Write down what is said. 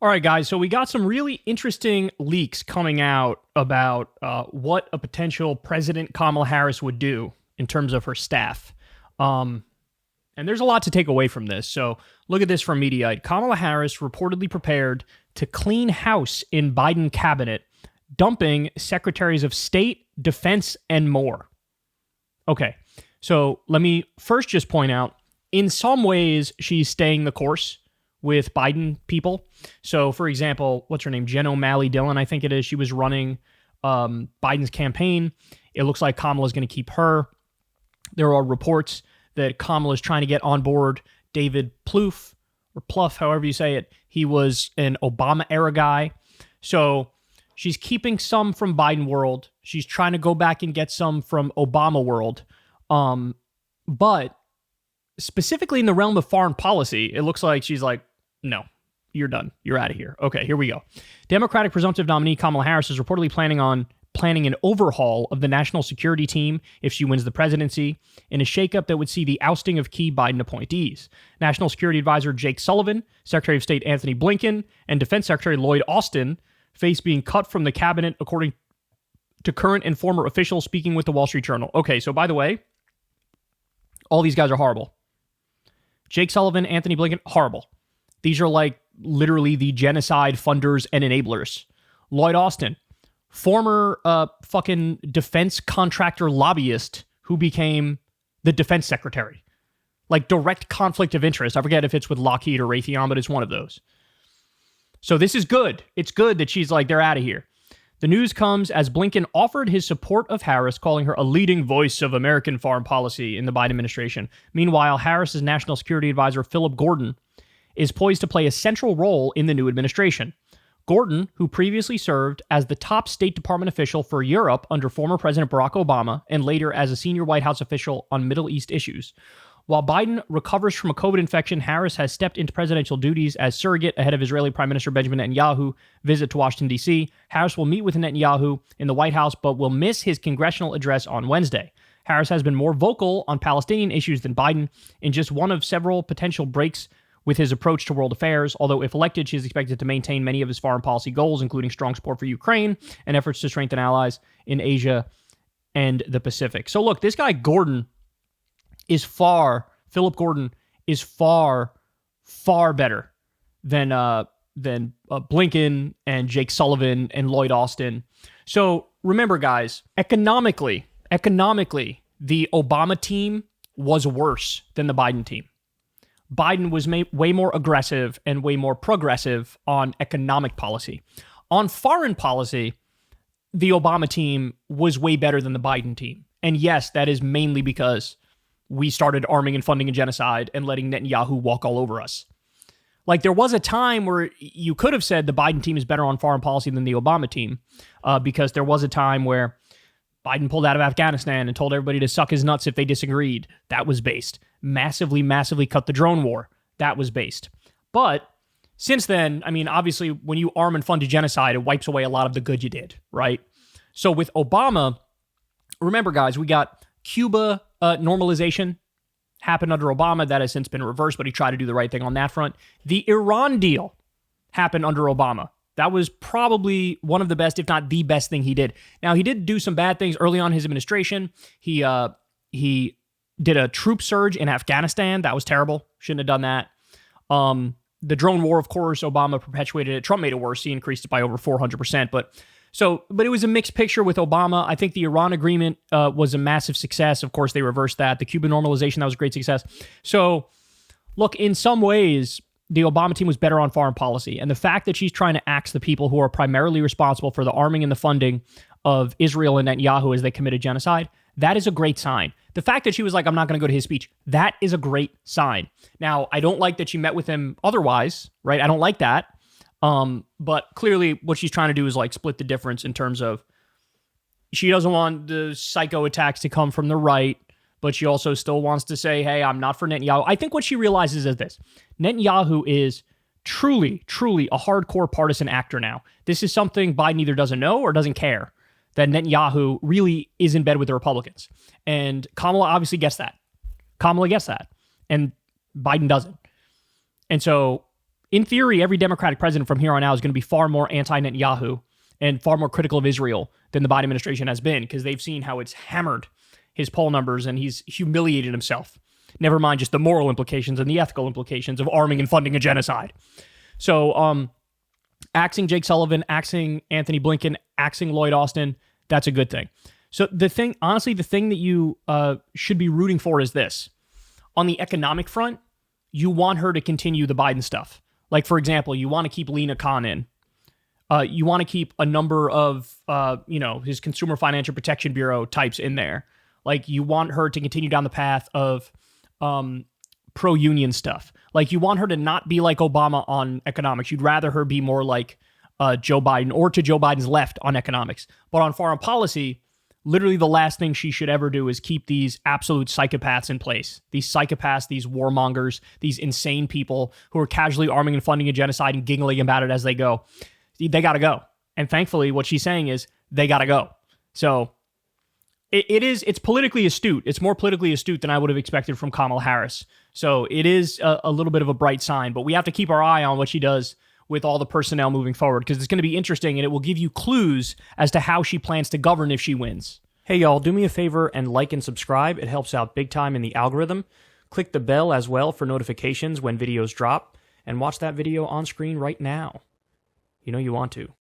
All right, guys. So we got some really interesting leaks coming out about what a potential President Kamala Harris would do in terms of her staff. And there's a lot to take away from this. So look at this from Mediaite. Kamala Harris reportedly prepared to clean house in Biden cabinet, dumping secretaries of state, defense, and more. Okay, so let me first just point out, in some ways, she's staying the course with Biden people. So, for example, what's her name? Jen O'Malley Dillon, I think it is. She was running Biden's campaign. It looks like Kamala's going to keep her. There are reports that Kamala's trying to get on board David Plouffe, or Pluff, however you say it. He was an Obama-era guy. So she's keeping some from Biden world. She's trying to go back and get some from Obama world. But specifically in the realm of foreign policy, it looks like she's like, no, you're done. You're out of here. Okay, here we go. Democratic presumptive nominee Kamala Harris is reportedly planning an overhaul of the national security team if she wins the presidency, in a shakeup that would see the ousting of key Biden appointees. National Security Advisor Jake Sullivan, Secretary of State Anthony Blinken, and Defense Secretary Lloyd Austin face being cut from the cabinet, according to current and former officials speaking with the Wall Street Journal. Okay, so by the way, all these guys are horrible. Jake Sullivan, Anthony Blinken, horrible. These are like literally the genocide funders and enablers. Lloyd Austin, former fucking defense contractor lobbyist who became the defense secretary. Like direct conflict of interest. I forget if it's with Lockheed or Raytheon, but it's one of those. So this is good. It's good that she's like, they're out of here. The news comes as Blinken offered his support of Harris, calling her a leading voice of American foreign policy in the Biden administration. Meanwhile, Harris's national security advisor, Philip Gordon, is poised to play a central role in the new administration. Gordon, who previously served as the top State Department official for Europe under former President Barack Obama, and later as a senior White House official on Middle East issues. While Biden recovers from a COVID infection, Harris has stepped into presidential duties as surrogate ahead of Israeli Prime Minister Benjamin Netanyahu's visit to Washington, D.C. Harris will meet with Netanyahu in the White House, but will miss his congressional address on Wednesday. Harris has been more vocal on Palestinian issues than Biden, in just one of several potential breaks with his approach to world affairs. Although if elected, she is expected to maintain many of his foreign policy goals, including strong support for Ukraine and efforts to strengthen allies in Asia and the Pacific. So look, this guy Gordon is Philip Gordon is far better than Blinken and Jake Sullivan and Lloyd Austin. So remember, guys, economically, the Obama team was worse than the Biden team. Biden was way more aggressive and way more progressive on economic policy. On foreign policy, the Obama team was way better than the Biden team. And yes, that is mainly because we started arming and funding a genocide and letting Netanyahu walk all over us. Like, there was a time where you could have said the Biden team is better on foreign policy than the Obama team, because there was a time where Biden pulled out of Afghanistan and told everybody to suck his nuts if they disagreed. That was based. Massively cut the drone war. That was based. But since then, I mean, obviously, when you arm and fund a genocide, it wipes away a lot of the good you did, right? So with Obama, remember, guys, we got Cuba normalization happened under Obama. That has since been reversed, but he tried to do the right thing on that front. The Iran deal happened under Obama. That was probably one of the best, if not the best thing he did. Now, he did do some bad things early on in his administration. He did a troop surge in Afghanistan. That was terrible. Shouldn't have done that. The drone war, of course, Obama perpetuated it. Trump made it worse. He increased it by over 400%. But it was a mixed picture with Obama. I think the Iran agreement was a massive success. Of course, they reversed that. The Cuban normalization, that was a great success. So, look, in some ways, the Obama team was better on foreign policy. And the fact that she's trying to axe the people who are primarily responsible for the arming and the funding of Israel and Netanyahu as they committed genocide, that is a great sign. The fact that she was like, I'm not going to go to his speech, that is a great sign. Now, I don't like that she met with him otherwise, right? I don't like that. But clearly what she's trying to do is like split the difference in terms of she doesn't want the psycho attacks to come from the right, but she also still wants to say, hey, I'm not for Netanyahu. I think what she realizes is this. Netanyahu is truly a hardcore partisan actor now. This is something Biden either doesn't know or doesn't care, that Netanyahu really is in bed with the Republicans. And Kamala obviously gets that. Kamala gets that. And Biden doesn't. And so in theory, every Democratic president from here on out is going to be far more anti-Netanyahu and far more critical of Israel than the Biden administration has been, because they've seen how it's hammered his poll numbers and he's humiliated himself. Never mind just the moral implications and the ethical implications of arming and funding a genocide. So, axing Jake Sullivan, axing Anthony Blinken, axing Lloyd Austin, that's a good thing. So the thing that you should be rooting for is this. On the economic front, you want her to continue the Biden stuff. Like, for example, you want to keep Lena Khan in. You want to keep a number of, his Consumer Financial Protection Bureau types in there. Like, you want her to continue down the path of pro-union stuff. Like, you want her to not be like Obama on economics. You'd rather her be more like Joe Biden or to Joe Biden's left on economics. But on foreign policy, literally the last thing she should ever do is keep these absolute psychopaths in place. These psychopaths, these warmongers, these insane people who are casually arming and funding a genocide and giggling about it as they go. They got to go. And thankfully, what she's saying is they got to go. So it's politically astute. It's more politically astute than I would have expected from Kamala Harris. So it is a little bit of a bright sign, but we have to keep our eye on what she does with all the personnel moving forward, because it's going to be interesting and it will give you clues as to how she plans to govern if she wins. Hey, y'all, do me a favor and like and subscribe. It helps out big time in the algorithm. Click the bell as well for notifications when videos drop, and watch that video on screen right now. You know you want to.